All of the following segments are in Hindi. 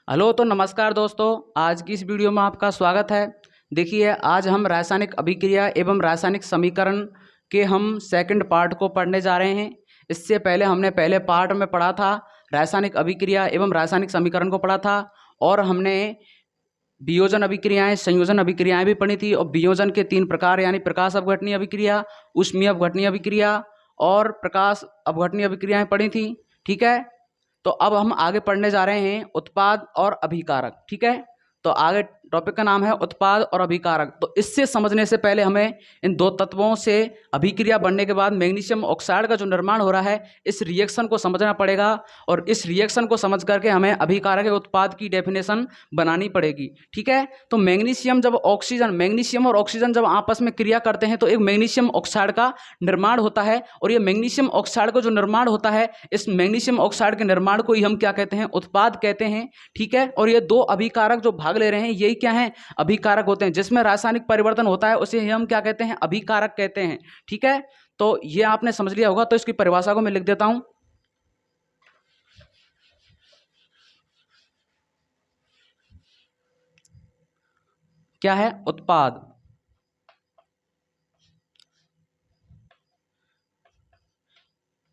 हेलो तो नमस्कार दोस्तों, आज की इस वीडियो में आपका स्वागत है। देखिए, आज हम रासायनिक अभिक्रिया एवं रासायनिक समीकरण के हम सेकंड पार्ट को पढ़ने जा रहे हैं। इससे पहले हमने पहले पार्ट में पढ़ा था रासायनिक अभिक्रिया एवं रासायनिक समीकरण को पढ़ा था, और हमने वियोजन अभिक्रियाएं, संयोजन अभिक्रियाएं भी पढ़ी थी। और वियोजन के 3 प्रकार यानी प्रकाश अपघटनीय अभिक्रिया, ऊष्मीय अपघटनीय अभिक्रिया और प्रकाश अपघटनीय अभिक्रियाएं पढ़ी थी। ठीक है, तो अब हम आगे पढ़ने जा रहे हैं उत्पाद और अभिकारक। ठीक है, तो आगे टॉपिक का नाम है उत्पाद और अभिकारक। तो इससे समझने से पहले हमें इन दो तत्वों से अभिक्रिया बनने के बाद मैग्नीशियम ऑक्साइड का जो निर्माण हो रहा है, इस रिएक्शन को समझना पड़ेगा। और इस रिएक्शन को समझ करके हमें अभिकारक के उत्पाद की डेफिनेशन बनानी पड़ेगी। ठीक है, तो मैग्नीशियम और ऑक्सीजन जब आपस में क्रिया करते हैं तो एक मैग्नीशियम ऑक्साइड का निर्माण होता है। और ये मैग्नीशियम ऑक्साइड का जो निर्माण होता है, इस मैग्नीशियम ऑक्साइड के निर्माण को ही हम क्या कहते हैं? उत्पाद कहते हैं। ठीक है, और ये दो अभिकारक जो भाग ले रहे हैं, यही क्या है? अभिकारक होते हैं। जिसमें रासायनिक परिवर्तन होता है उसे हम क्या कहते हैं? अभिकारक कहते हैं। ठीक है, तो ये आपने समझ लिया होगा। तो इसकी परिभाषा को मैं लिख देता हूं। क्या है? उत्पाद।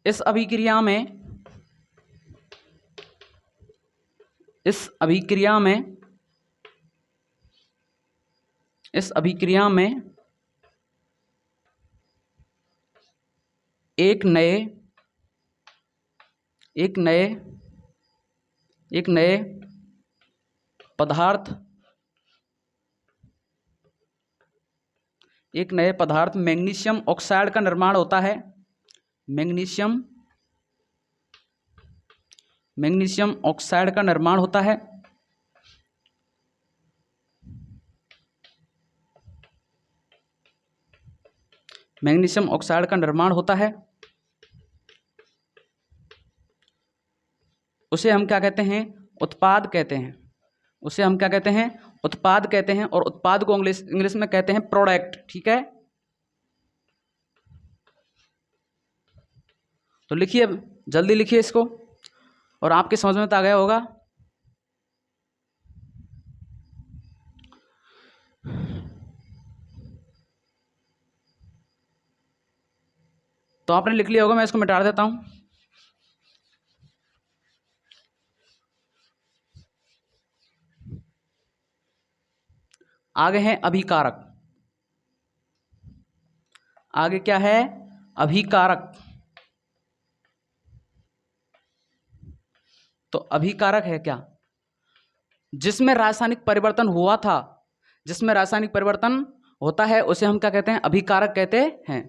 इस अभिक्रिया में एक नए पदार्थ मैग्नीशियम ऑक्साइड का निर्माण होता है। मैग्नीशियम ऑक्साइड का निर्माण होता है। मैग्नीशियम ऑक्साइड का निर्माण होता है, उसे हम क्या कहते हैं? उत्पाद कहते हैं। उसे हम क्या कहते हैं? उत्पाद कहते हैं। और उत्पाद को इंग्लिश में कहते हैं प्रोडक्ट। ठीक है, तो लिखिए, जल्दी लिखिए इसको, और आपके समझ में तो आ गया होगा। तो आपने लिख लिया होगा, मैं इसको मिटा देता हूं। आगे है अभिकारक। आगे क्या है? अभिकारक। तो अभिकारक है क्या? जिसमें रासायनिक परिवर्तन हुआ था, जिसमें रासायनिक परिवर्तन होता है, उसे हम क्या कहते हैं? अभिकारक कहते हैं।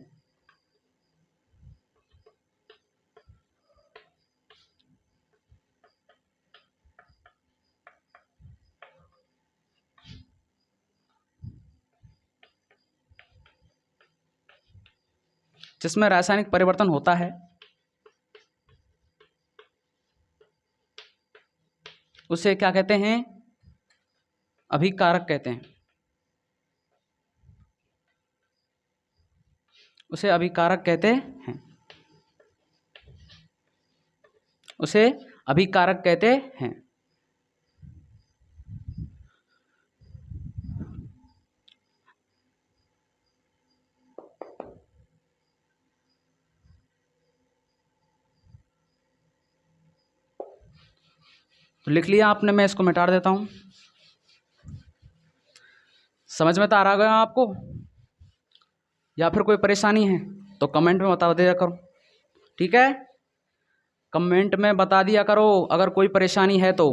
जिसमें रासायनिक परिवर्तन होता है उसे क्या कहते हैं? अभिकारक कहते हैं। उसे अभिकारक कहते हैं। उसे अभिकारक कहते हैं। तो लिख लिया आपने, मैं इसको मिटा देता हूं। समझ में तो आ रहा होगा आपको, या फिर कोई परेशानी है तो कमेंट में बता दिया करो। ठीक है, कमेंट में बता दिया करो अगर कोई परेशानी है तो।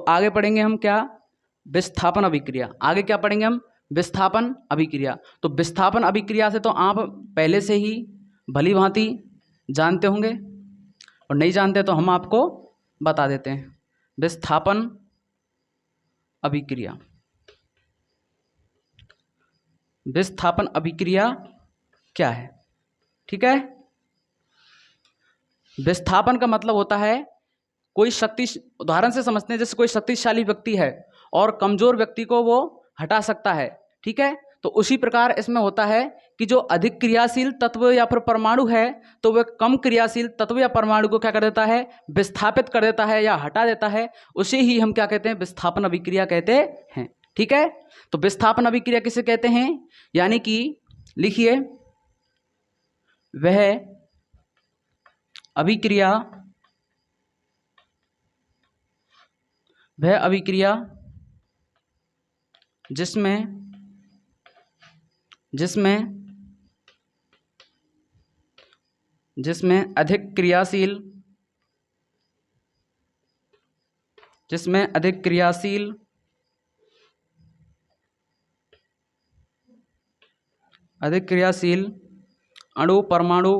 आगे पढ़ेंगे हम क्या? विस्थापन अभिक्रिया। आगे क्या पढ़ेंगे हम? विस्थापन अभिक्रिया। तो विस्थापन अभिक्रिया से तो आप पहले से ही भली भांति जानते होंगे, और नहीं जानते तो हम आपको बता देते हैं। विस्थापन अभिक्रिया। विस्थापन अभिक्रिया क्या है? ठीक है, विस्थापन का मतलब होता है कोई उदाहरण से समझते हैं, जैसे कोई शक्तिशाली व्यक्ति है और कमजोर व्यक्ति को वो हटा सकता है। ठीक है, तो उसी प्रकार इसमें होता है कि जो अधिक क्रियाशील तत्व या फिर परमाणु है तो वह कम क्रियाशील तत्व या परमाणु को क्या कर देता है, विस्थापित कर देता है या हटा देता है, उसे ही हम क्या कहते हैं, विस्थापन अभिक्रिया कहते हैं। ठीक है, तो विस्थापन अभिक्रिया किसे कहते हैं, यानी कि लिखिए, वह अभिक्रिया जिसमें अधिक क्रियाशील अणु परमाणु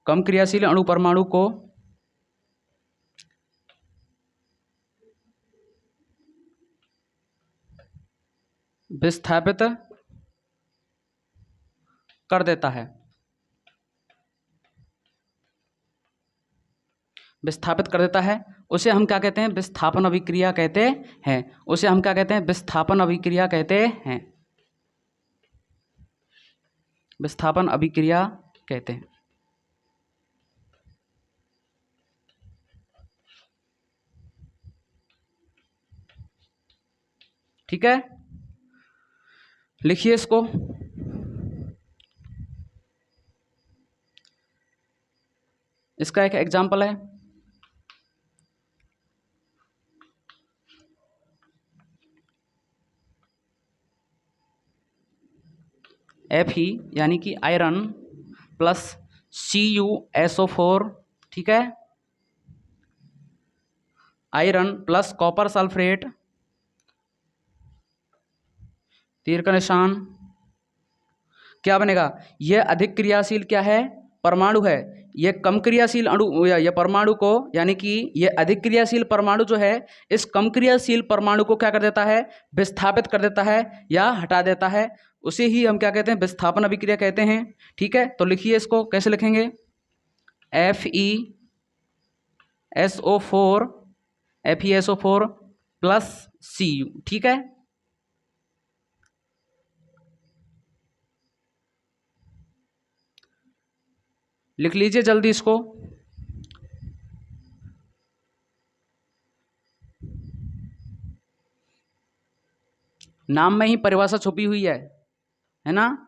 कम क्रियाशील अणु परमाणु को विस्थापित कर देता है। उसे हम क्या कहते हैं, विस्थापन अभिक्रिया कहते हैं। उसे हम क्या कहते हैं, विस्थापन अभिक्रिया कहते हैं। विस्थापन अभिक्रिया कहते हैं। ठीक है, लिखिए इसको। इसका एक एग्जाम्पल है, Fe यानी कि आयरन प्लस CuSO4, ठीक है, आयरन प्लस कॉपर सल्फेट, तीर का निशान, क्या बनेगा, यह अधिक क्रियाशील क्या है, परमाणु है। यह कम क्रियाशील अणु या परमाणु को, यानी कि यह अधिक क्रियाशील परमाणु जो है इस कम क्रियाशील परमाणु को क्या कर देता है, विस्थापित कर देता है या हटा देता है। उसे ही हम क्या कहते हैं, विस्थापन अभिक्रिया कहते हैं। ठीक है, तो लिखिए इसको, कैसे लिखेंगे, FeSO4 प्लस Cu। ठीक है, लिख लीजिए जल्दी इसको। नाम में ही परिभाषा छुपी हुई है ना।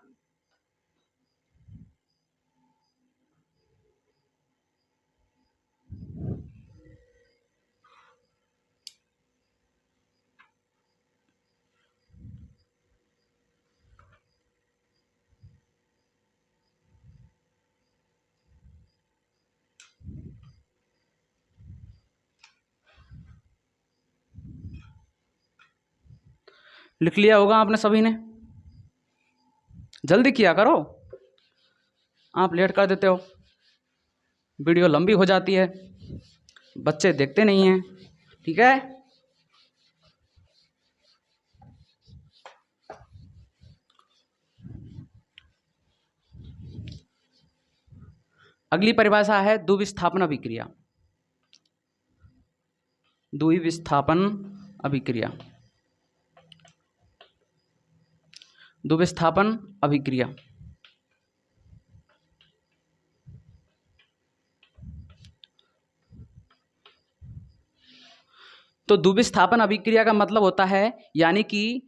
लिख लिया होगा आपने सभी ने, जल्दी किया करो, आप लेट कर देते हो, वीडियो लंबी हो जाती है, बच्चे देखते नहीं हैं। ठीक है, अगली परिभाषा है द्विविस्थापन अभिक्रिया। द्विविस्थापन अभिक्रिया, द्विविस्थापन अभिक्रिया। तो द्विविस्थापन अभिक्रिया का मतलब होता है, यानी कि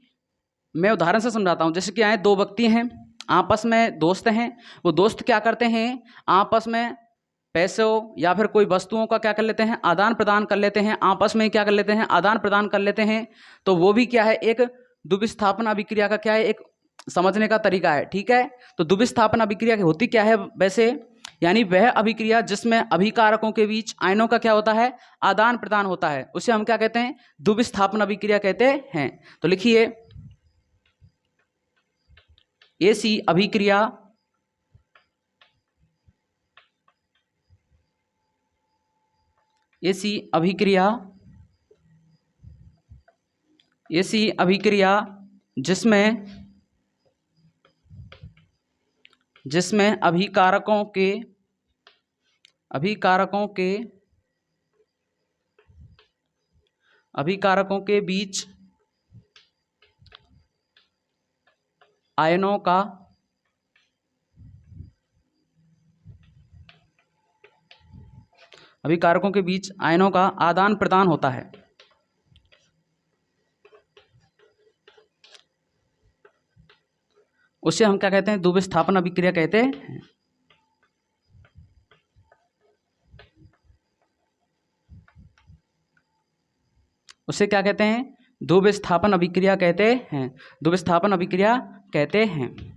मैं उदाहरण से समझाता हूं। जैसे कि आए दो व्यक्ति हैं, आपस में दोस्त हैं, वो दोस्त क्या करते हैं, आपस में पैसों या फिर कोई वस्तुओं का क्या कर लेते हैं, आदान प्रदान कर लेते हैं, आपस में क्या कर लेते हैं, आदान प्रदान कर लेते हैं। तो वो भी क्या है, एक द्विविस्थापन अभिक्रिया का क्या है, एक समझने का तरीका है। ठीक है, तो द्विविस्थापन अभिक्रिया होती क्या है वैसे, यानी वह अभिक्रिया जिसमें अभिकारकों के बीच आयनों का क्या होता है, आदान प्रदान होता है, उसे हम क्या कहते हैं, द्विविस्थापन अभिक्रिया कहते हैं। तो लिखिए, ऐसी अभिक्रिया ऐसी अभिक्रिया जिसमें अभिकारकों के बीच आयनों का आदान प्रदान होता है। उसे हम क्या कहते हैं? द्विविस्थापन अभिक्रिया कहते हैं। उसे क्या कहते हैं? द्विविस्थापन अभिक्रिया कहते हैं। द्विविस्थापन अभिक्रिया कहते हैं।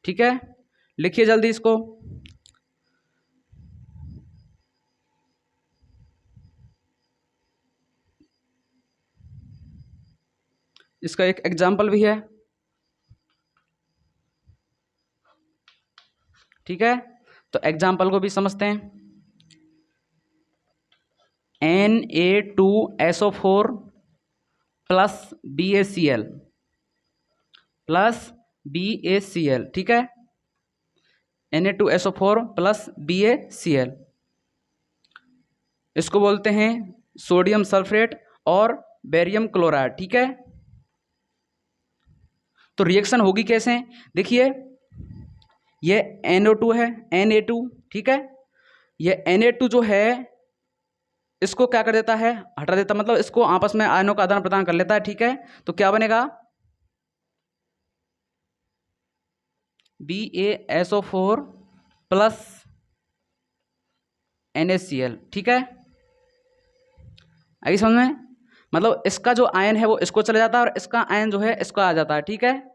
ठीक है, लिखिए जल्दी इसको। इसका एक एग्जाम्पल भी है। ठीक है, तो एग्जाम्पल को भी समझते हैं। Na2SO4 प्लस BaCl, ठीक है। Na2SO4 प्लस BaCl, इसको बोलते हैं सोडियम सल्फेट और बेरियम क्लोराइड। ठीक है, तो रिएक्शन होगी कैसे? देखिए, ये NO2 है, Na2, ठीक है। ये Na2 जो है इसको क्या कर देता है? हटा देता, मतलब इसको आपस में आयनों का आदान प्रदान कर लेता है। ठीक है, तो क्या बनेगा? BaSO4 plus NaCl। ठीक है, आई समझ में? मतलब इसका जो आयन है वो इसको चले जाता है और इसका आयन जो है इसको आ जाता है। ठीक है,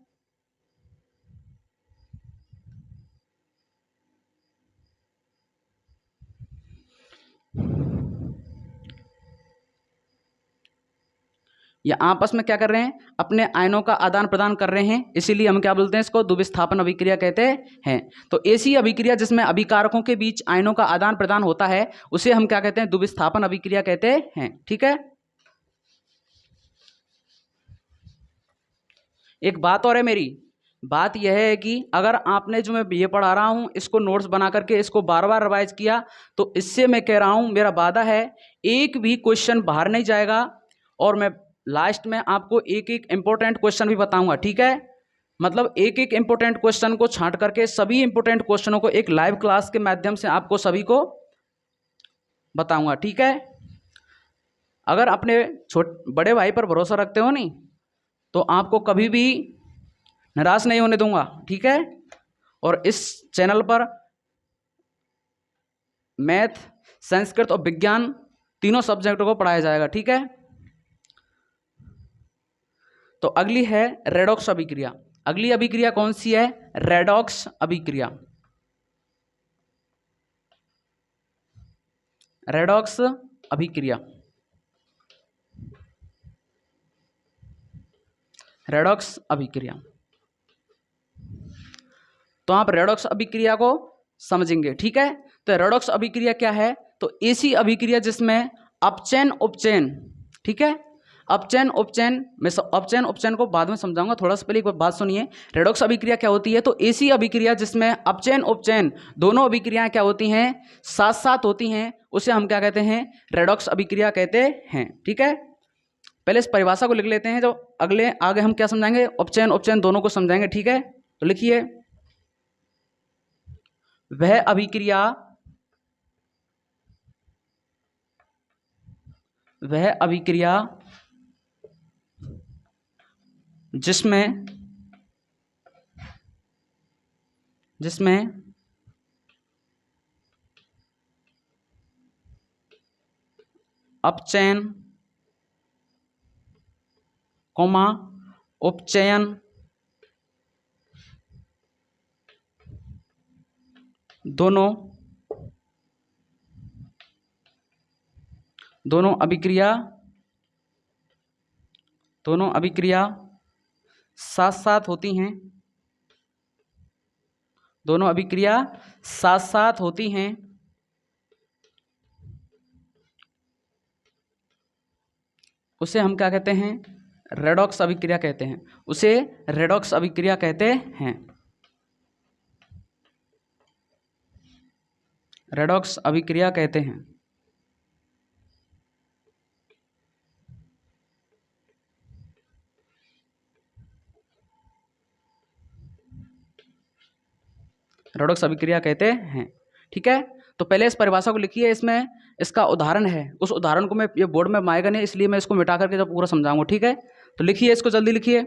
ये आपस में क्या कर रहे हैं? अपने आयनों का आदान प्रदान कर रहे हैं, इसीलिए हम क्या बोलते हैं? इसको द्विविस्थापन अभिक्रिया कहते हैं। तो ऐसी अभिक्रिया जिसमें अभिकारकों के बीच आयनों का आदान प्रदान होता है उसे हम क्या कहते हैं? द्विविस्थापन अभिक्रिया कहते हैं। ठीक है, एक बात और है, मेरी बात यह है कि अगर आपने जो मैं ये पढ़ा रहा हूं इसको नोट्स बना करके इसको बार बार रिवाइज किया तो इससे मैं कह रहा हूं, मेरा वादा है एक भी क्वेश्चन बाहर नहीं जाएगा और मैं लास्ट में आपको एक एक इंपॉर्टेंट क्वेश्चन भी बताऊंगा। ठीक है, मतलब एक एक इंपॉर्टेंट क्वेश्चन को छांट करके सभी इंपॉर्टेंट क्वेश्चनों को एक लाइव क्लास के माध्यम से आपको सभी को बताऊंगा। ठीक है, अगर अपने बड़े भाई पर भरोसा रखते हो नहीं तो आपको कभी भी निराश नहीं होने दूंगा। ठीक है, और इस चैनल पर मैथ, संस्कृत और विज्ञान तीनों सब्जेक्टों को पढ़ाया जाएगा। ठीक है, तो अगली है रेडॉक्स अभिक्रिया। अगली अभिक्रिया कौन सी है? रेडॉक्स अभिक्रिया। रेडॉक्स अभिक्रिया, रेडॉक्स अभिक्रिया। तो आप रेडॉक्स अभिक्रिया को समझेंगे। ठीक है, तो रेडॉक्स अभिक्रिया क्या है? तो ऐसी अभिक्रिया जिसमें अपचयन उपचयन, ठीक है, अपचयन उपचयन, मैं अपचयन उपचयन को बाद में समझाऊंगा, थोड़ा सा पहले एक बात सुनिए। रेडॉक्स अभिक्रिया क्या होती है? तो ऐसी अभिक्रिया जिसमें अपचयन उपचयन दोनों अभिक्रियाएं क्या होती हैं? साथ साथ होती हैं, उसे हम क्या कहते हैं? रेडॉक्स अभिक्रिया कहते हैं। ठीक है, पहले इस परिभाषा को लिख लेते हैं, जो आगे हम क्या समझाएंगे? अपचयन उपचयन दोनों को समझाएंगे। ठीक है, तो लिखिए, वह अभिक्रिया जिसमें अपचयन उपचयन दोनों अभिक्रिया दोनों अभिक्रिया साथ साथ होती हैं, दोनों अभिक्रिया साथ साथ होती हैं, उसे हम क्या कहते हैं? रेडॉक्स अभिक्रिया कहते हैं, उसे रेडॉक्स अभिक्रिया कहते हैं, रेडॉक्स अभिक्रिया कहते हैं। रेडॉक्स अभिक्रिया कहते हैं। ठीक है, तो पहले इस परिभाषा को लिखिए, इसमें इसका उदाहरण है, उस उदाहरण को मैं ये बोर्ड में आएगा नहीं, इसलिए मैं इसको मिटा करके जब पूरा समझाऊंगा। ठीक है, तो लिखिए, इसको जल्दी लिखिए।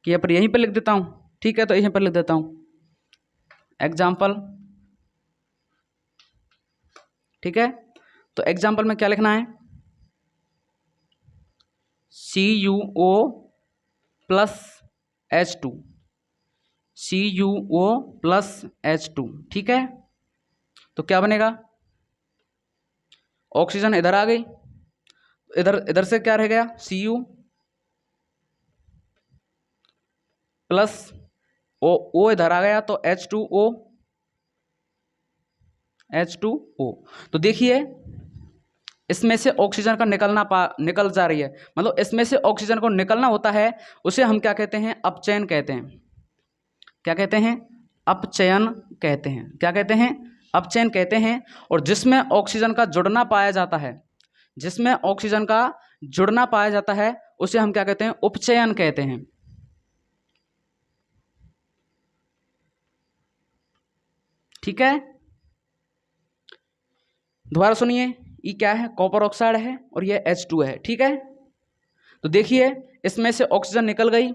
कि यहाँ पर यहीं पर लिख देता हूँ। ठीक है, तो यहीं पर लिख देता हूँ एग्जाम्पल। ठीक है, तो एग्जाम्पल में क्या लिखना है? CuO plus H2, CuO plus H2। ठीक है, तो क्या बनेगा? ऑक्सीजन इधर आ गई, इधर इधर से क्या रह गया? Cu प्लस O इधर आ गया, तो H2O, H2O। तो देखिए, इसमें से ऑक्सीजन का निकल जा रही है, मतलब इसमें से ऑक्सीजन को निकलना होता है, उसे हम क्या कहते हैं? अपचयन कहते हैं। क्या कहते हैं? अपचयन कहते हैं। क्या कहते हैं? अपचयन कहते हैं। और जिसमें ऑक्सीजन का जुड़ना पाया जाता है, जिसमें ऑक्सीजन का जुड़ना पाया जाता है, उसे हम क्या कहते हैं? उपचयन कहते हैं। ठीक है, दोबारा सुनिए, ये क्या है? कॉपर ऑक्साइड है और ये H2 है। ठीक है, तो देखिए, इसमें से ऑक्सीजन निकल गई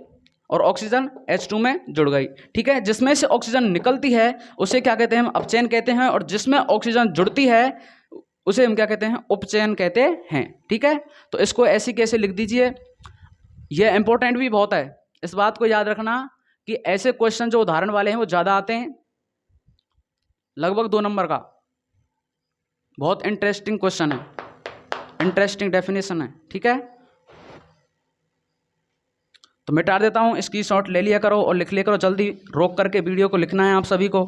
और ऑक्सीजन H2 में जुड़ गई। ठीक है, जिसमें से ऑक्सीजन निकलती है उसे क्या कहते हैं? हम अपचयन कहते हैं, और जिसमें ऑक्सीजन जुड़ती है उसे हम क्या कहते हैं? उपचयन कहते हैं। ठीक है, तो इसको ऐसे कैसे लिख दीजिए, यह इंपॉर्टेंट भी बहुत है, इस बात को याद रखना कि ऐसे क्वेश्चन जो उदाहरण वाले हैं वो ज़्यादा आते हैं, लगभग 2 नंबर का। बहुत इंटरेस्टिंग क्वेश्चन है, इंटरेस्टिंग डेफिनेशन है। ठीक है, तो मिटा देता हूँ, स्क्रीनशॉट ले लिया करो और लिख लिया करो, जल्दी रोक करके वीडियो को लिखना है आप सभी को।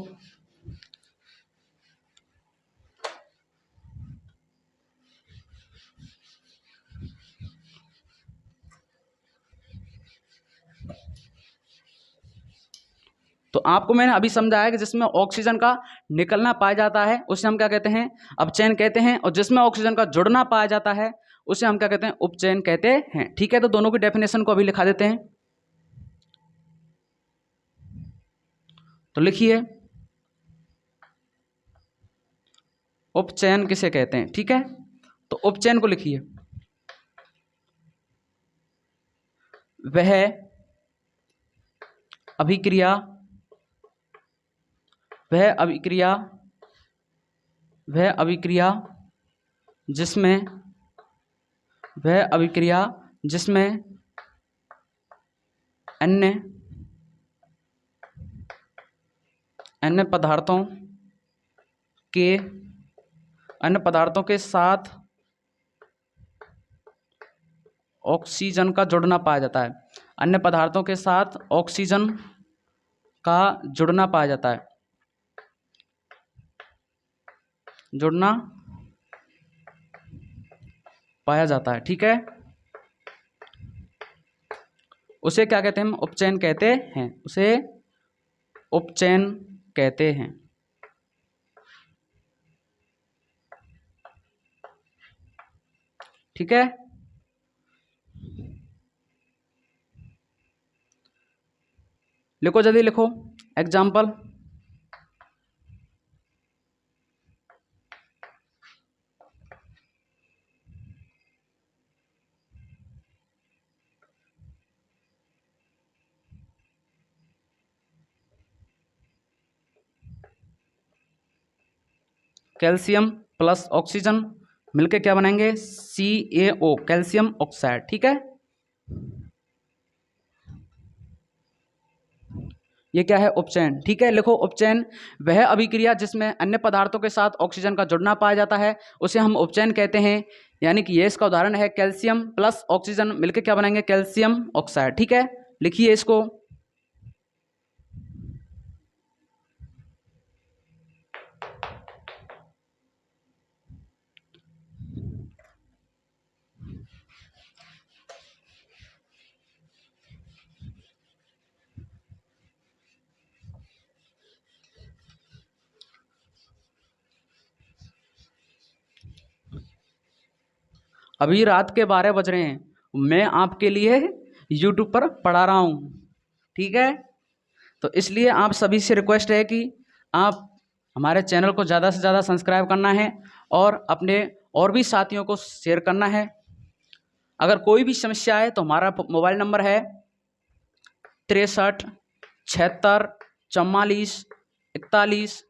तो आपको मैंने अभी समझाया कि जिसमें ऑक्सीजन का निकलना पाया जाता है उसे हम क्या कहते हैं? अपचयन कहते हैं, और जिसमें ऑक्सीजन का जुड़ना पाया जाता है उसे हम क्या कहते हैं? उपचयन कहते हैं। ठीक है, तो दोनों की डेफिनेशन को अभी लिखा देते हैं। तो लिखिए, उपचयन किसे कहते हैं? ठीक है, तो उपचयन को लिखिए, वह अभिक्रिया, वह अभिक्रिया, वह अभिक्रिया जिसमें, वह अभिक्रिया जिसमें अन्य अन्य पदार्थों के, अन्य पदार्थों के साथ ऑक्सीजन का जुड़ना पाया जाता है, अन्य पदार्थों के साथ ऑक्सीजन का जुड़ना पाया जाता है, जुड़ना पाया जाता है। ठीक है, उसे क्या कहते हैं? हम उपचयन कहते हैं, उसे उपचयन कहते हैं। ठीक है, लिखो, जल्दी लिखो एग्जाम्पल। कैल्शियम प्लस ऑक्सीजन मिलके क्या बनाएंगे? CaO, calcium oxide. ठीक है, ये क्या है? उपचयन। ठीक है, लिखो उपचयन। वह अभिक्रिया जिसमें अन्य पदार्थों के साथ ऑक्सीजन का जुड़ना पाया जाता है उसे हम उपचयन कहते हैं। यानी कि ये इसका उदाहरण है, कैल्शियम प्लस ऑक्सीजन मिलकर क्या बनाएंगे? Calcium oxide. ठीक है, लिखिए इसको। अभी रात के 12 बज रहे हैं, मैं आपके लिए यूट्यूब पर पढ़ा रहा हूँ। ठीक है, तो इसलिए आप सभी से रिक्वेस्ट है कि आप हमारे चैनल को ज़्यादा से ज़्यादा सब्सक्राइब करना है और अपने और भी साथियों को शेयर करना है। अगर कोई भी समस्या है तो हमारा मोबाइल नंबर है 63 76 44 41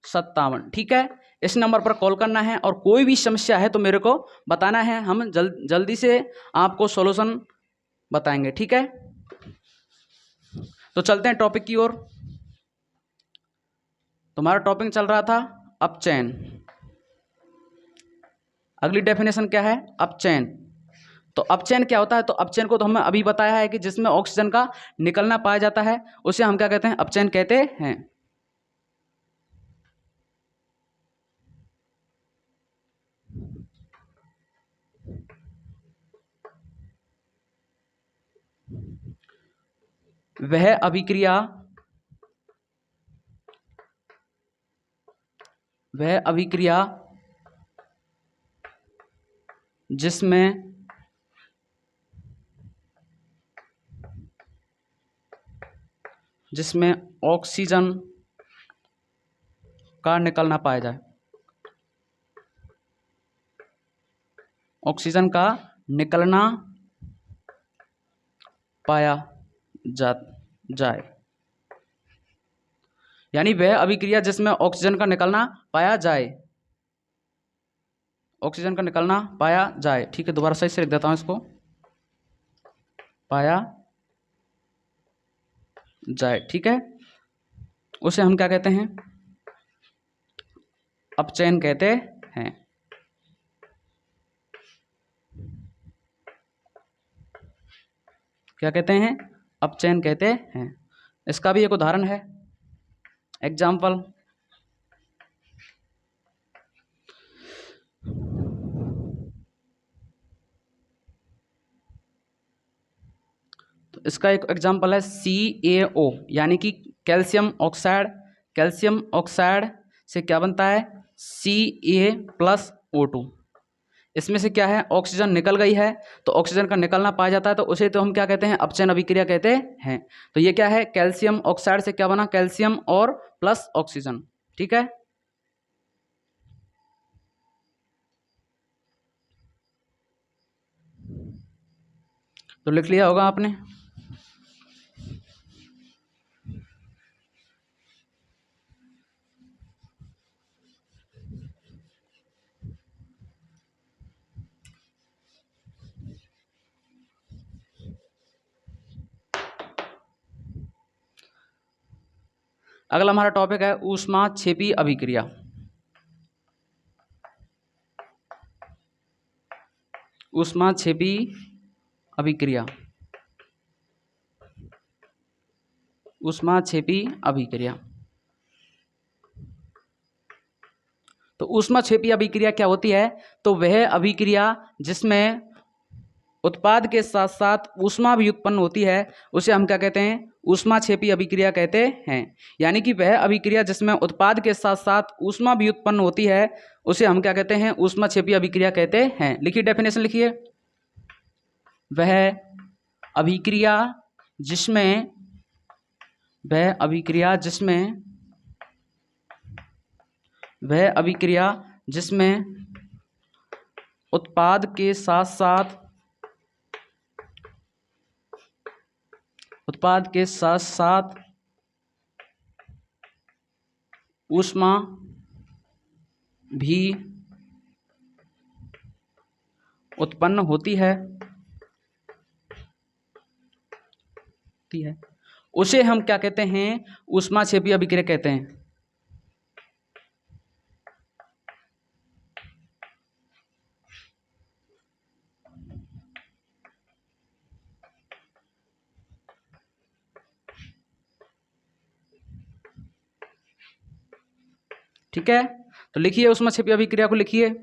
57। ठीक है, इस नंबर पर कॉल करना है और कोई भी समस्या है तो मेरे को बताना है, हम जल्दी से आपको सॉल्यूशन बताएंगे। ठीक है, तो चलते हैं टॉपिक की ओर। तुम्हारा टॉपिक चल रहा था अपचयन। अगली डेफिनेशन क्या है? अपचयन। तो अपचयन क्या होता है? तो अपचयन को तो हमें अभी बताया है कि जिसमें ऑक्सीजन का निकलना पाया जाता है उसे हम क्या कहते हैं? अपचयन कहते हैं। वह अभिक्रिया जिसमें ऑक्सीजन का निकलना पाया जाए, ऑक्सीजन का निकलना पाया जाए। यानी वह अभिक्रिया जिसमें ऑक्सीजन का निकलना पाया जाए, ऑक्सीजन का निकलना पाया जाए। ठीक है, दोबारा सही से लिख देता हूं इसको, पाया जाए। ठीक है, उसे हम क्या कहते हैं? अपचयन कहते हैं। क्या कहते हैं? अपचयन कहते हैं। इसका भी एक उदाहरण है, एग्जाम्पल। तो इसका एक एग्जाम्पल है CaO, यानी कि कैल्शियम ऑक्साइड। कैल्शियम ऑक्साइड से क्या बनता है? Ca+O2। इसमें से क्या है? ऑक्सीजन निकल गई है, तो ऑक्सीजन का निकलना पाया जाता है, तो उसे तो हम क्या कहते हैं? अपचयन अभिक्रिया कहते हैं। तो ये क्या है? कैल्शियम ऑक्साइड से क्या बना? कैल्शियम और प्लस ऑक्सीजन। ठीक है, तो लिख लिया होगा आपने। अगला हमारा टॉपिक है ऊष्माक्षेपी अभिक्रिया। ऊष्माक्षेपी अभिक्रिया। ऊष्माक्षेपी अभिक्रिया। तो ऊष्माक्षेपी अभिक्रिया क्या होती है? तो वह अभिक्रिया जिसमें उत्पाद के साथ साथ ऊष्मा भी उत्पन्न होती है उसे हम क्या कहते हैं? ऊष्माक्षेपी अभिक्रिया कहते हैं। यानी कि वह अभिक्रिया जिसमें उत्पाद के साथ साथ ऊष्मा भी उत्पन्न होती है उसे हम क्या कहते हैं? ऊष्माक्षेपी अभिक्रिया कहते हैं। लिखिए, डेफिनेशन लिखिए। वह अभिक्रिया जिसमें उत्पाद के साथ साथ ऊष्मा भी उत्पन्न होती है उसे हम क्या कहते हैं, ऊष्माक्षेपीय अभिक्रिया कहते हैं। ठीक है, तो लिखिए ऊष्माक्षेपीय अभिक्रिया को लिखिए।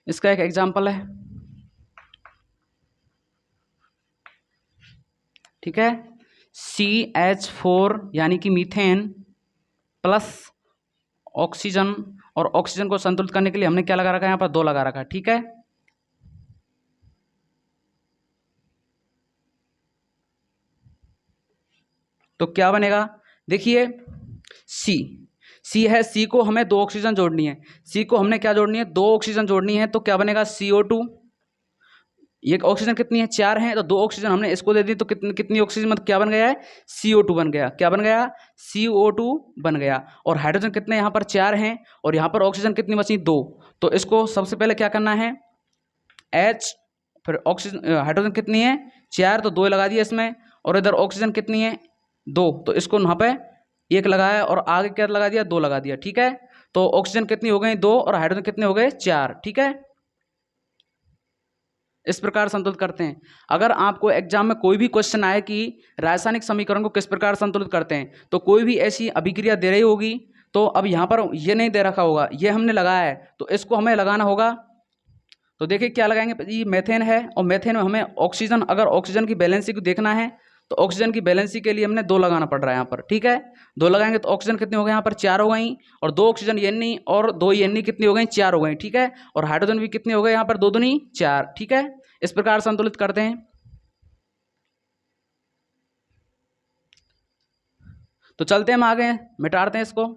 इसका एक एग्जाम्पल है, ठीक है, CH4 यानी कि मीथेन प्लस ऑक्सीजन, और ऑक्सीजन को संतुलित करने के लिए हमने क्या लगा रखा है, यहाँ पर 2 लगा रखा है। ठीक है, तो क्या बनेगा, देखिए सी है, सी को हमें 2 ऑक्सीजन जोड़नी है, सी को हमने क्या जोड़नी है, 2 ऑक्सीजन जोड़नी है, तो क्या बनेगा CO2। ये ऑक्सीजन कितनी है, 4 है, तो 2 ऑक्सीजन हमने इसको दे दी, तो कितनी ऑक्सीजन, मतलब क्या बन गया है, CO2 बन गया। क्या बन गया, CO2 बन गया। और हाइड्रोजन कितने यहाँ पर 4 हैं, और यहाँ पर ऑक्सीजन कितनी बची, 2। तो इसको सबसे पहले क्या करना है, H, फिर ऑक्सीजन, हाइड्रोजन कितनी है 4, तो 2 लगा दिया इसमें, और इधर ऑक्सीजन कितनी है 2, तो इसको यहाँ पे 1 लगाया, और आगे क्या लगा दिया, 2 लगा दिया। ठीक है, तो ऑक्सीजन कितनी हो गई 2, और हाइड्रोजन कितने हो गए 4। ठीक है, इस प्रकार संतुलित करते हैं। अगर आपको एग्जाम में कोई भी क्वेश्चन आए कि रासायनिक समीकरण को किस प्रकार संतुलित करते हैं, तो कोई भी ऐसी अभिक्रिया दे रही होगी, तो अब यहाँ पर ये नहीं दे रखा होगा, ये हमने लगाया है, तो इसको हमें लगाना होगा। तो देखिए क्या लगाएंगे, ये मेथेन है, और मेथेन में हमें ऑक्सीजन, अगर ऑक्सीजन की बैलेंसी को देखना है, तो ऑक्सीजन की बैलेंसी के लिए हमने 2 लगाना पड़ रहा है यहाँ पर। ठीक है, 2 लगाएंगे तो ऑक्सीजन कितने हो गए यहाँ पर 4 हो गई, और 2 ऑक्सीजन N और 2 N कितनी हो गई 4 हो गई। ठीक है, और हाइड्रोजन भी कितने हो गए यहाँ पर 2 दूनी 4। ठीक है, इस प्रकार संतुलित करते हैं। तो चलते हैं हम आगे, मिटाते हैं इसको।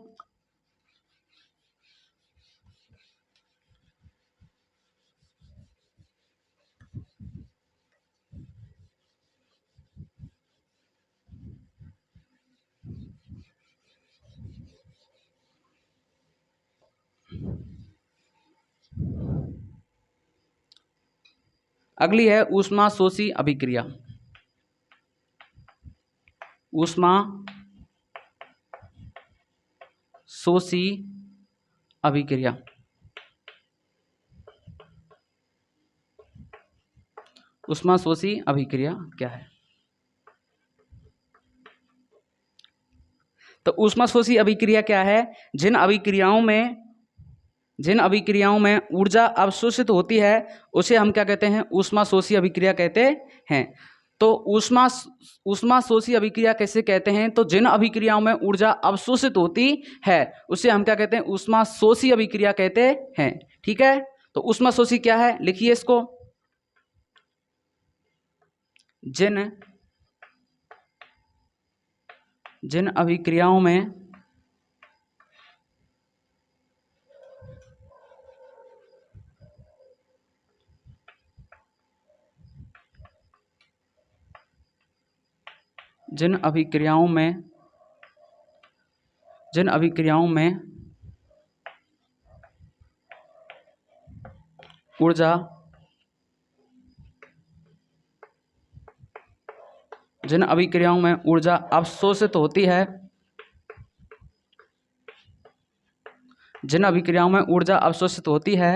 अगली है ऊष्मा शोषी अभिक्रिया। ऊष्मा शोषी अभिक्रिया, ऊष्मा शोषी अभिक्रिया क्या है। तो ऊष्मा शोषी अभिक्रिया क्या है, जिन अभिक्रियाओं में ऊर्जा अवशोषित होती है उसे हम क्या कहते हैं, ऊष्मा शोषी अभिक्रिया कहते हैं। तो ऊष्मा शोषी अभिक्रिया कैसे कहते हैं, तो जिन अभिक्रियाओं में ऊर्जा अवशोषित होती है उसे हम क्या कहते हैं, ऊष्मा शोषी अभिक्रिया कहते हैं। ठीक है, तो ऊष्मा शोषी क्या है, लिखिए इसको, जिन अभिक्रियाओं में जिन अभिक्रियाओं में ऊर्जा अवशोषित होती है, जिन अभिक्रियाओं में ऊर्जा अवशोषित होती है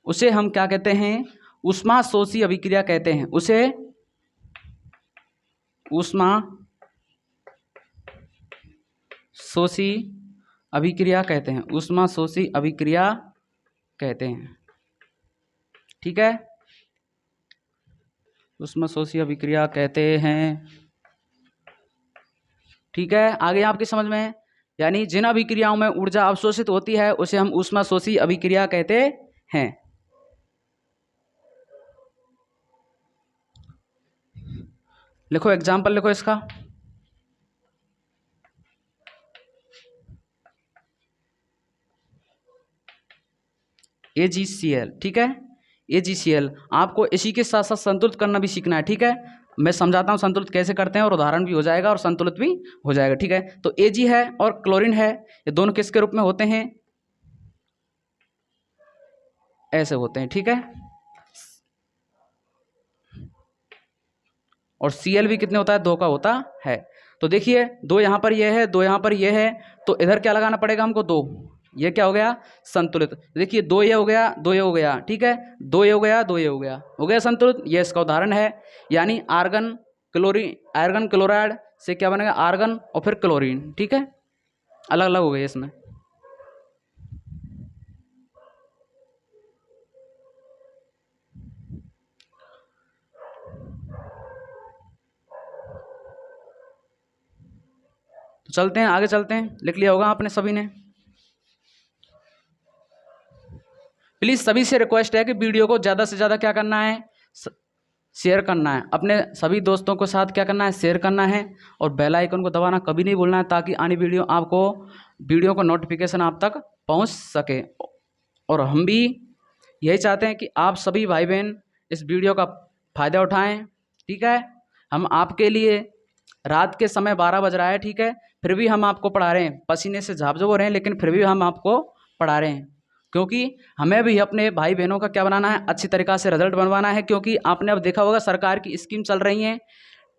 उसे हम क्या कहते हैं, ऊष्मा शोषी अभिक्रिया कहते हैं। उसे ऊष्मा शोषी अभिक्रिया कहते हैं, ऊष्मा शोषी अभिक्रिया कहते हैं। ठीक है, ऊष्मा शोषी अभिक्रिया कहते हैं। ठीक है, आगे आपकी समझ में, यानी जिन अभिक्रियाओं में ऊर्जा अवशोषित होती है उसे हम ऊष्मा शोषी अभिक्रिया कहते हैं। लिखो एग्जाम्पल, लिखो इसका, AgCl। ठीक है, AgCl आपको इसी के साथ साथ संतुलित करना भी सीखना है। ठीक है, मैं समझाता हूँ संतुलित कैसे करते हैं, और उदाहरण भी हो जाएगा और संतुलित भी हो जाएगा। ठीक है, तो Ag है और क्लोरीन है, ये दोनों किसके रूप में होते हैं, ऐसे होते हैं, ठीक है। और Cl भी कितने होता है, 2 का होता है। तो देखिए 2 यहाँ पर ये है, 2 यहाँ पर ये है, तो इधर क्या लगाना पड़ेगा हमको, 2। ये क्या हो गया, संतुलित। देखिए 2 ये हो गया, 2 ये हो गया, ठीक है, 2 ये हो गया, 2 ये हो गया संतुलित। ये इसका उदाहरण है। यानी आर्गन क्लोराइड से क्या बनेगा, आर्गन और फिर क्लोरीन, ठीक है, अलग अलग हो गए इसमें। तो चलते हैं आगे, चलते हैं। लिख लिया होगा आपने सभी ने। प्लीज़ सभी से रिक्वेस्ट है कि वीडियो को ज़्यादा से ज़्यादा क्या करना है, शेयर करना है, अपने सभी दोस्तों के साथ क्या करना है, शेयर करना है। और बेल आइकन को दबाना कभी नहीं भूलना है, ताकि आने वीडियो का नोटिफिकेशन आप तक पहुंच सके। और हम भी यही चाहते हैं कि आप सभी भाई बहन इस वीडियो का फ़ायदा उठाएं, ठीक है। हम आपके लिए रात के समय 12 बज रहा है, ठीक है, फिर भी हम आपको पढ़ा रहे हैं, पसीने से झाँप-झोप हो रहे हैं, लेकिन फिर भी हम आपको पढ़ा रहे हैं, क्योंकि हमें भी अपने भाई बहनों का क्या बनाना है, अच्छी तरीक़ा से रिजल्ट बनवाना है। क्योंकि आपने अब देखा होगा सरकार की स्कीम चल रही है,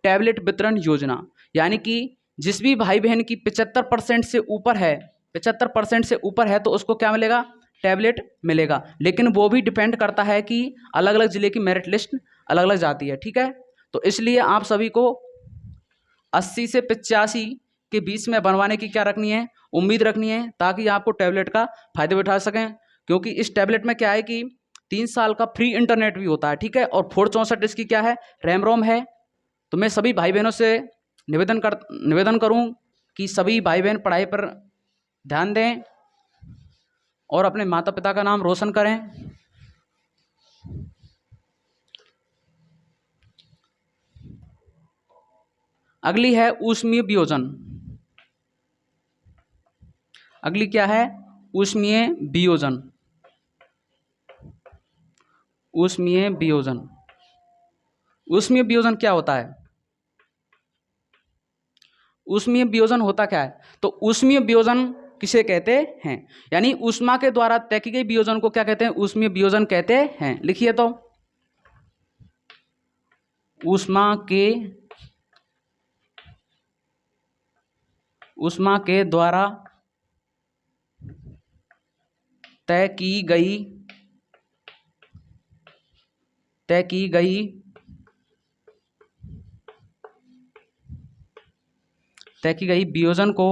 टैबलेट वितरण योजना। यानी कि जिस भी भाई बहन की 75% से ऊपर है, 75% से ऊपर है, तो उसको क्या मिलेगा, टैबलेट मिलेगा। लेकिन वो भी डिपेंड करता है कि अलग अलग ज़िले की मेरिट लिस्ट अलग अलग जाती है, ठीक है। तो इसलिए आप सभी को 80 से 85 के बीच में बनवाने की क्या रखनी है, उम्मीद रखनी है, ताकि आपको टैबलेट का फ़ायदा उठा सकें। क्योंकि इस टैबलेट में क्या है कि 3 साल का फ्री इंटरनेट भी होता है, ठीक है, और 464 इसकी क्या है, रैम रोम है। तो मैं सभी भाई बहनों से निवेदन करूं कि सभी भाई बहन पढ़ाई पर ध्यान दें और अपने माता पिता का नाम रोशन करें। अगली है ऊष्मीय वियोजन। अगली क्या है, ऊष्मीय वियोजन। ऊष्मीय वियोजन, ऊष्मीय वियोजन क्या होता है, ऊष्मीय वियोजन होता क्या है। तो ऊष्मीय वियोजन किसे कहते हैं, यानी ऊष्मा के द्वारा तय की गई वियोजन को क्या कहते हैं, ऊष्मीय वियोजन कहते हैं। लिखिए तो, ऊष्मा के द्वारा तय की गई वियोजन को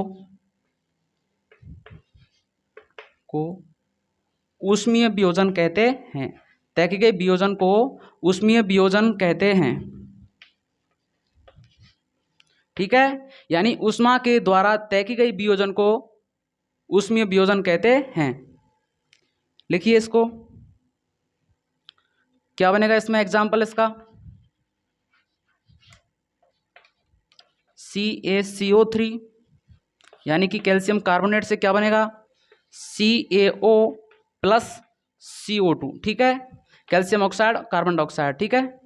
ऊष्मीय वियोजन कहते हैं। तय की गई वियोजन को ऊष्मीय वियोजन कहते हैं, ठीक है। यानी ऊष्मा के द्वारा तय की गई वियोजन को ऊष्मीय वियोजन कहते हैं। लिखिए इसको, क्या बनेगा इसमें एग्जाम्पल इसका, CaCO3, यानी कि कैल्शियम कार्बोनेट से क्या बनेगा, CaO प्लस CO2, ठीक है, कैल्शियम ऑक्साइड, कार्बन डाइऑक्साइड, ठीक है।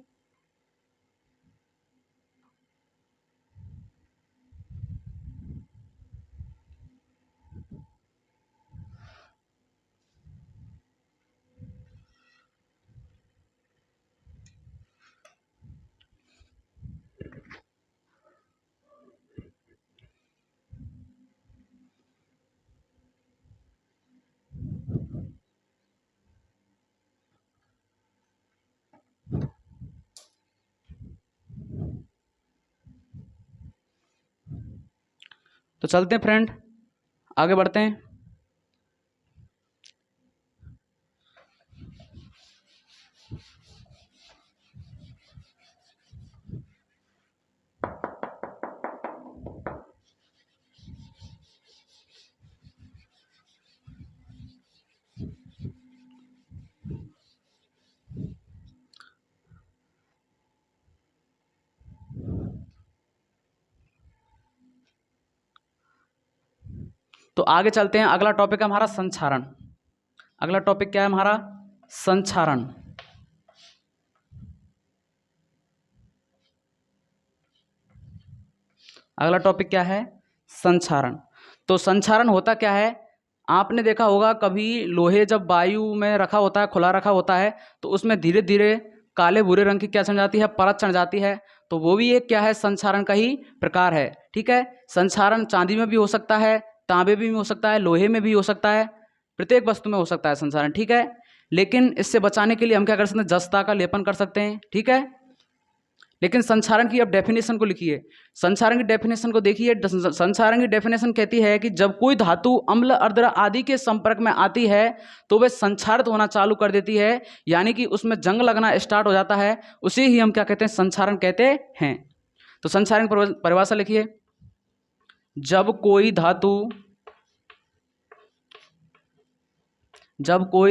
तो चलते हैं फ्रेंड, आगे बढ़ते हैं। तो आगे चलते हैं, अगला टॉपिक है हमारा संक्षारण। अगला टॉपिक क्या है हमारा, संक्षारण। अगला टॉपिक क्या है, संक्षारण। तो संक्षारण होता क्या है, आपने देखा होगा कभी लोहे जब वायु में रखा होता है, खुला रखा होता है, तो उसमें धीरे धीरे काले भूरे रंग की क्या चढ़ जाती है, परत चढ़ जाती है। तो वो भी एक क्या है, संक्षारण का ही प्रकार है। ठीक है, संक्षारण चांदी में भी हो सकता है, तांबे में भी हो सकता है, लोहे में भी हो सकता है, प्रत्येक वस्तु में हो सकता है संक्षारण। ठीक है, लेकिन इससे बचाने के लिए हम क्या कर सकते हैं, जस्ता का लेपन कर सकते हैं। ठीक है, लेकिन संक्षारण की अब डेफिनेशन को लिखिए। संक्षारण की डेफिनेशन को देखिए। संक्षारण की डेफिनेशन कहती है कि जब कोई धातु अम्ल, अर्द्र आदि के संपर्क में आती है तो वह संक्षारित होना चालू कर देती है, यानी कि उसमें जंग लगना स्टार्ट हो जाता है। उसे ही हम क्या कहते हैं, संक्षारण कहते हैं। तो संक्षारण की परिभाषा लिखिए। जब कोई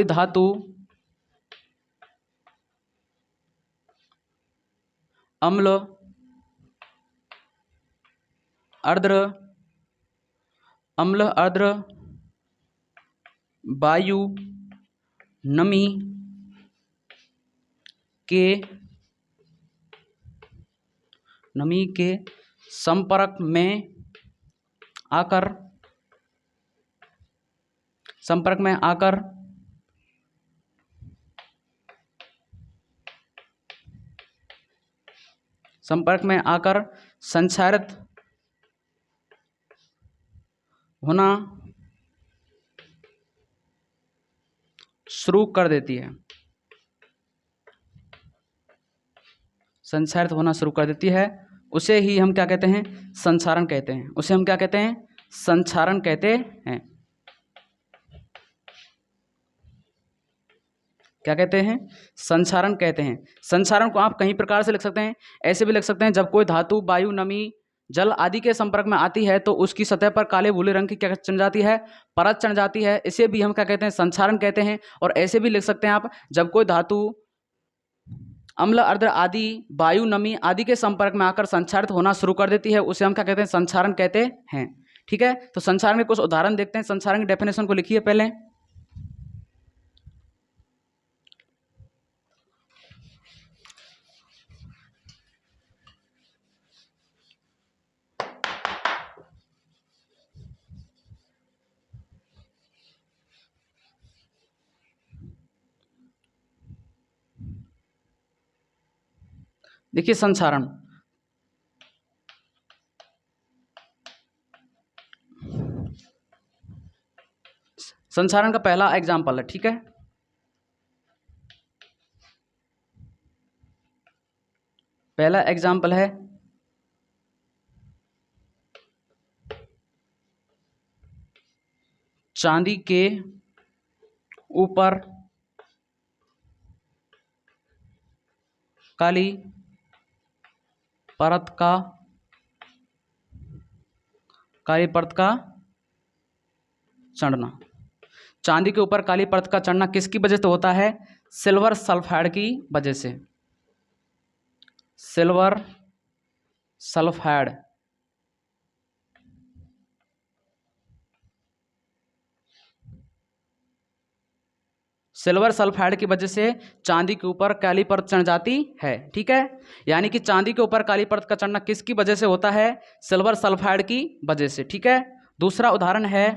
धातु अम्ल, अर्द्र, वायु, नमी के संपर्क में आकर संक्षारित होना शुरू कर देती है। संक्षारित होना शुरू कर देती है, उसे ही हम क्या कहते हैं, संक्षारण कहते हैं। उसे हम क्या कहते हैं, संक्षारण कहते हैं। क्या कहते हैं, संक्षारण कहते हैं। संक्षारण को आप कई प्रकार से लिख सकते हैं। ऐसे भी लिख सकते हैं, जब कोई धातु वायु, नमी, जल आदि के संपर्क में आती है तो उसकी सतह पर काले भूले रंग की क्या चढ़ जाती है, परत चढ़ जाती है। इसे भी हम क्या कहते हैं, संक्षारण कहते हैं। और ऐसे भी लिख सकते हैं आप, जब कोई धातु अम्ल, अर्द्र आदि, वायु, नमी आदि के संपर्क में आकर संक्षारित होना शुरू कर देती है, उसे हम क्या कहते हैं, संक्षारण कहते हैं। ठीक है, तो संक्षारण के कुछ उदाहरण देखते हैं। संक्षारण की डेफिनेशन को लिखिए पहले। देखिए संक्षारण, संक्षारण का पहला एग्जाम्पल है। ठीक है, पहला एग्जाम्पल है चांदी के ऊपर काली परत का चढ़ना। चांदी के ऊपर काली परत का चढ़ना किसकी वजह से होता है, सिल्वर सल्फाइड की वजह से। सिल्वर सल्फाइड की वजह से चांदी के ऊपर काली परत चढ़ जाती है। ठीक है, यानी कि चांदी के ऊपर काली परत का चढ़ना किसकी वजह से होता है, सिल्वर सल्फाइड की वजह से। ठीक है, दूसरा उदाहरण है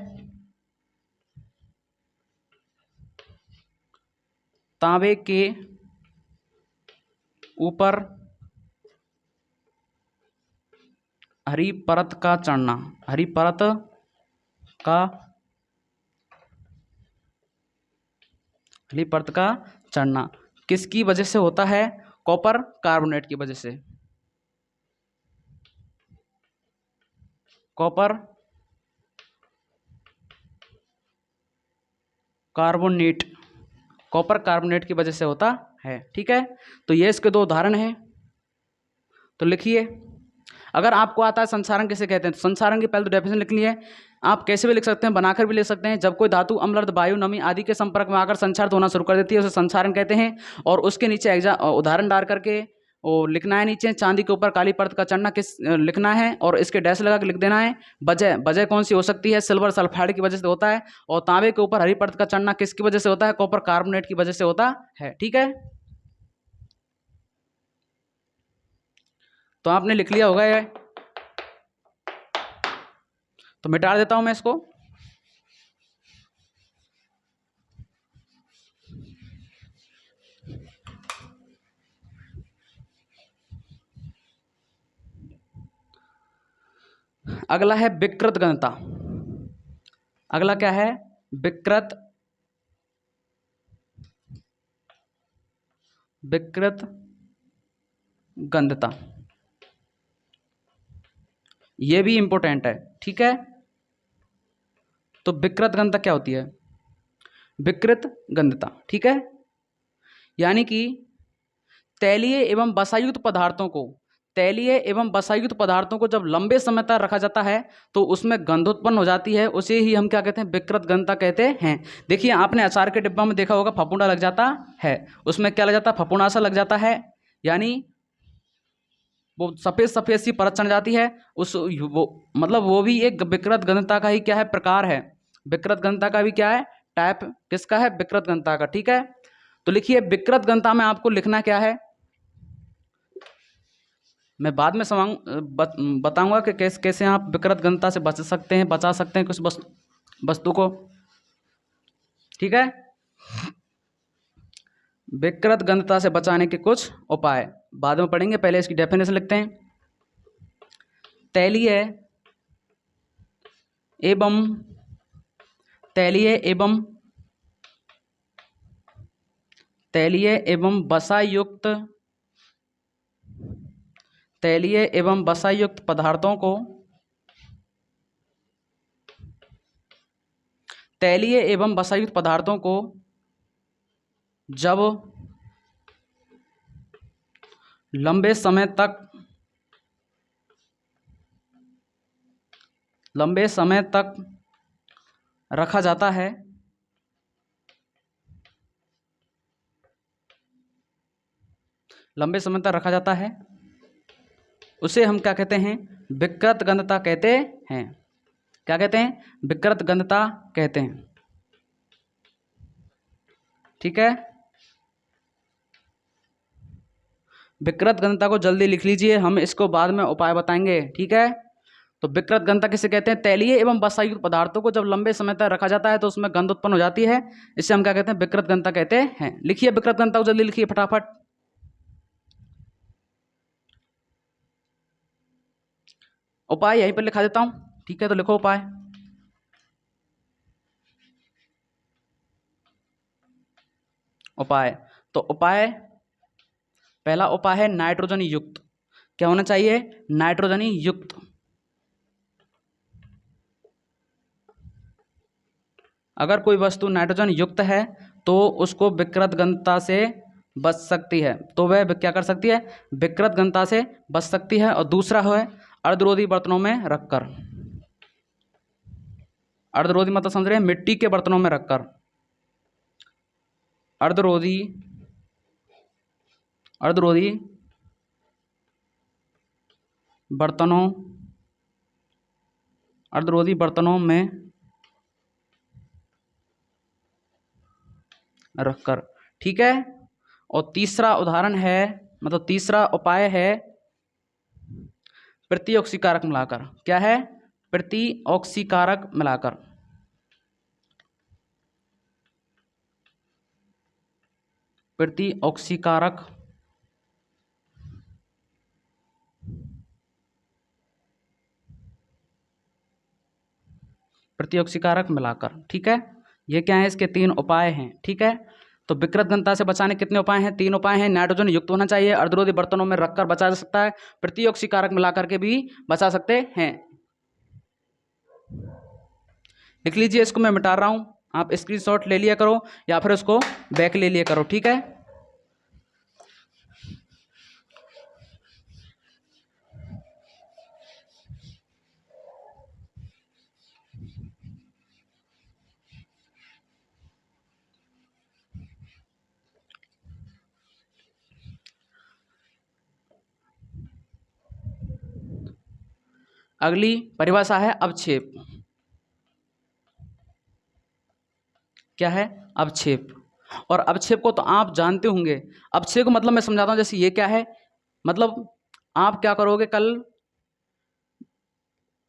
तांबे के ऊपर हरी परत का चढ़ना। हरी परत का चढ़ना किसकी वजह से होता है, कॉपर कार्बोनेट की वजह से। कॉपर कार्बोनेट की वजह से होता है। ठीक है, तो ये इसके दो उदाहरण हैं। तो लिखिए, अगर आपको आता है संक्षारण किसे कहते हैं, तो संक्षारण की पहले तो डेफिनेशन लिखनी है। आप कैसे भी लिख सकते हैं, बनाकर भी लिख सकते हैं। जब कोई धातु अम्ल, अर्ध, वायु, नमी आदि के संपर्क में आकर संक्षारित होना शुरू कर देती है, उसे संक्षारण कहते हैं। और उसके नीचे उदाहरण डाल करके वो लिखना है, नीचे चांदी के ऊपर काली परत का चढ़ना किस लिखना है, और इसके डैश लगा के लिख देना है। वजह कौन सी हो सकती है, सिल्वर सल्फाइड की वजह से होता है। और तांबे के ऊपर हरी परत का चढ़ना किसकी वजह से होता है, कॉपर कार्बोनेट की वजह से होता है। ठीक है, तो आपने लिख लिया होगा ये, तो मिटा देता हूं मैं इसको। अगला है विकृत गंधता। अगला क्या है? विकृत गंधता। ये भी इंपॉर्टेंट है, ठीक है। तो विकृत गंधता क्या होती है? विकृत गंधता, ठीक है, यानी कि तैलीय एवं वसायुक्त पदार्थों को जब लंबे समय तक रखा जाता है तो उसमें गंध उत्पन्न हो जाती है। उसे ही हम क्या कहते हैं? विकृत गंधता कहते हैं। देखिए, आपने अचार के डिब्बा में देखा होगा, फफूंदा लग जाता है। उसमें क्या लग जाता है? फफूंदा सा लग जाता है, यानी वो सफ़ेद सफ़ेद सी परत चढ़ जाती है। वो भी एक विकृत गंधता का ही क्या है? प्रकार है। विकृत गंधता का भी क्या है? टाइप किसका है? विकृत गंधता का, ठीक है। तो लिखिए, विकृत गंधता में आपको लिखना क्या है? मैं बाद में बताऊंगा कि कैसे आप विकृत गंधता से बचा सकते हैं कुछ वस्तु को, ठीक है। विकृत गंधता से बचाने के कुछ उपाय बाद में पढ़ेंगे, पहले इसकी डेफिनेशन लिखते हैं। तैलीय एवं वसायुक्त पदार्थों को जब लंबे समय तक रखा जाता है उसे हम क्या कहते हैं? विकृत गंधता कहते हैं। क्या कहते हैं? विकृत गंधता कहते हैं, ठीक है। विकृत गंधता को जल्दी लिख लीजिए, हम इसको बाद में उपाय बताएंगे, ठीक है। तो विकृत गंधता किसे कहते हैं? तैलीय एवं वसायुक्त पदार्थों को जब लंबे समय तक रखा जाता है तो उसमें गंध उत्पन्न हो जाती है, इससे हम क्या कहते हैं? विकृत गंधता कहते हैं। लिखिए विकृत गंधता को जल्दी लिखिए फटाफट। उपाय यहीं पर लिखा देता हूं, ठीक है। तो लिखो उपाय। तो उपाय, पहला उपाय है नाइट्रोजन युक्त। क्या होना चाहिए? नाइट्रोजन युक्त। अगर कोई वस्तु नाइट्रोजन युक्त है तो उसको विकृत गंधता से बच सकती है, तो वह क्या कर सकती है? विकृत गंधता से बच सकती है। और दूसरा है अर्धरोधी बर्तनों में रखकर। अर्धरोधी मतलब समझ रहे हैं? मिट्टी के बर्तनों में रखकर। अर्धरोधी बर्तनों में रखकर, ठीक है। और तीसरा उदाहरण है, मतलब तीसरा उपाय है प्रतिऑक्सीकारक मिलाकर। क्या है? प्रतिऑक्सीकारक मिलाकर। प्रतिऑक्सीकारक मिलाकर, ठीक है। ये क्या है? इसके 3 उपाय हैं, ठीक है। तो विकृत गंधता से बचाने कितने उपाय हैं? 3 उपाय हैं। नाइट्रोजन युक्त होना चाहिए, अर्धरोधी बर्तनों में रखकर बचा जा सकता है, प्रतिऑक्सीकारक मिलाकर के भी बचा सकते हैं। लिख लीजिए, इसको मैं मिटा रहा हूं, आप स्क्रीनशॉट ले लिया करो या फिर उसको बैक ले लिया करो, ठीक है। अगली परिभाषा है अवक्षेप। क्या है? अवक्षेप। और अवक्षेप को तो आप जानते होंगे। अवक्षेप को मतलब मैं समझाता हूं। जैसे ये क्या है, मतलब आप क्या करोगे, कल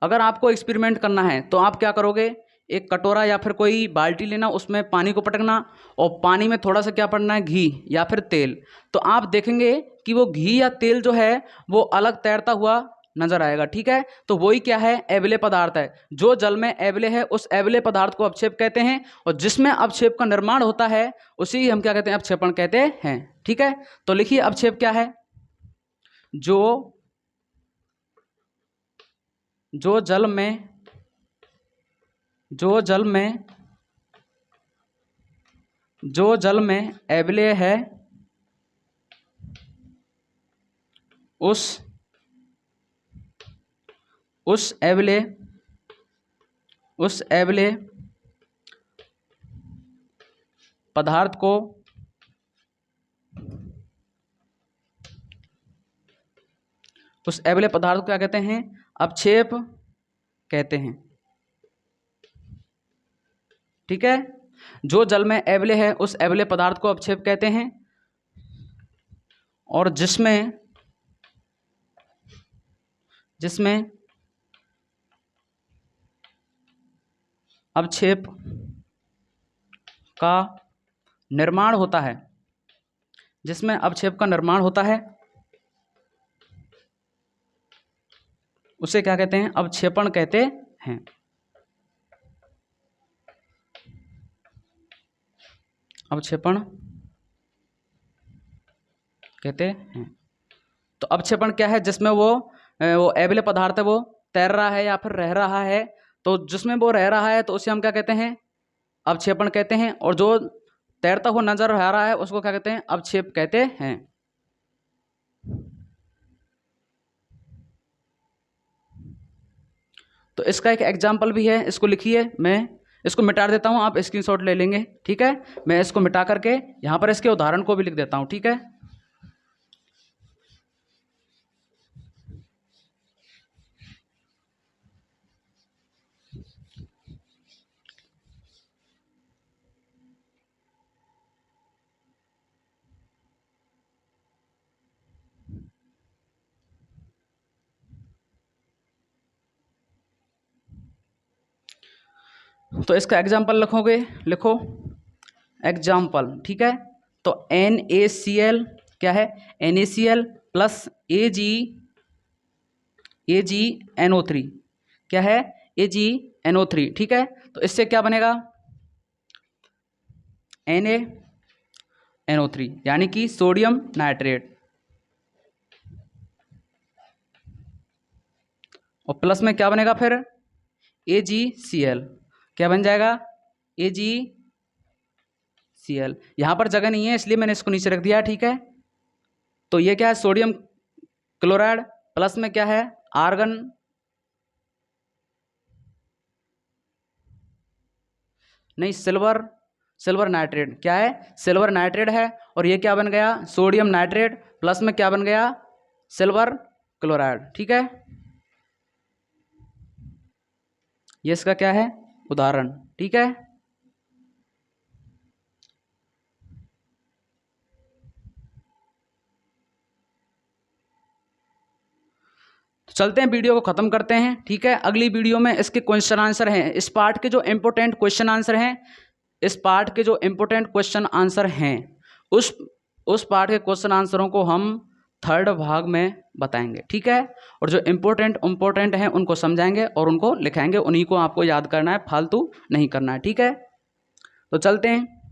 अगर आपको एक्सपेरिमेंट करना है तो आप क्या करोगे? एक कटोरा या फिर कोई बाल्टी लेना, उसमें पानी को पटकना और पानी में थोड़ा सा क्या पड़ना है? घी या फिर तेल। तो आप देखेंगे कि वो घी या तेल जो है वो अलग तैरता हुआ नजर आएगा। ठीक है, तो वही क्या है, एबले पदार्थ है। जो जल में एबले है उस एबले पदार्थ को अवक्षेप कहते हैं, और जिसमें अवक्षेप का निर्माण होता है उसी हम क्या कहते हैं, अवक्षेपण कहते हैं। ठीक है, तो लिखिए अवक्षेप क्या है, जो जल में एबले है उस एबले पदार्थ को क्या कहते हैं, अवक्षेप कहते हैं। ठीक है, जो जल में एबले है उस एबले पदार्थ को अवक्षेप कहते हैं, और जिसमें अवक्षेप का निर्माण होता है, उसे क्या कहते हैं, अवक्षेपण कहते हैं। अवक्षेपण कहते हैं। तो अवक्षेपण क्या है, जिसमें वो एबले पदार्थ है वो तैर रहा है या फिर रह रहा है, तो जिसमें वो रह रहा है तो उसे हम क्या कहते हैं, अवक्षेपण कहते हैं, और जो तैरता हुआ नजर आ रहा है उसको क्या कहते हैं, अवक्षेप कहते हैं। तो इसका एक एग्जाम्पल भी है, इसको लिखिए, मैं इसको मिटा देता हूं, आप स्क्रीनशॉट ले लेंगे। ठीक है, मैं इसको मिटा करके यहां पर इसके उदाहरण को भी लिख देता हूं। ठीक है, तो इसका एग्जाम्पल लिखोगे, लिखो एग्जाम्पल। ठीक है, तो NaCl क्या है, NaCl प्लस AgNO3 क्या है, AgNO3। ठीक है, तो इससे क्या बनेगा, NaNO3 यानी कि सोडियम नाइट्रेट, और प्लस में क्या बनेगा फिर, AgCl क्या बन जाएगा, AgCl। यहां पर जगह नहीं है इसलिए मैंने इसको नीचे रख दिया। ठीक है, तो ये क्या है, सोडियम क्लोराइड, प्लस में क्या है, आर्गन, नहीं सिल्वर नाइट्रेट क्या है, सिल्वर नाइट्रेट है, और ये क्या बन गया, सोडियम नाइट्रेट, प्लस में क्या बन गया, सिल्वर क्लोराइड। ठीक है, ये इसका क्या है, उदाहरण। ठीक है, तो चलते हैं, वीडियो को खत्म करते हैं। ठीक है, अगली वीडियो में इसके क्वेश्चन आंसर हैं, इस पार्ट के जो इंपोर्टेंट क्वेश्चन आंसर हैं, उस पार्ट के क्वेश्चन आंसरों को हम थर्ड भाग में बताएंगे। ठीक है, और जो इंपोर्टेंट हैं उनको समझाएंगे और उनको लिखाएंगे, उन्हीं को आपको याद करना है, फालतू नहीं करना है। ठीक है, तो चलते हैं।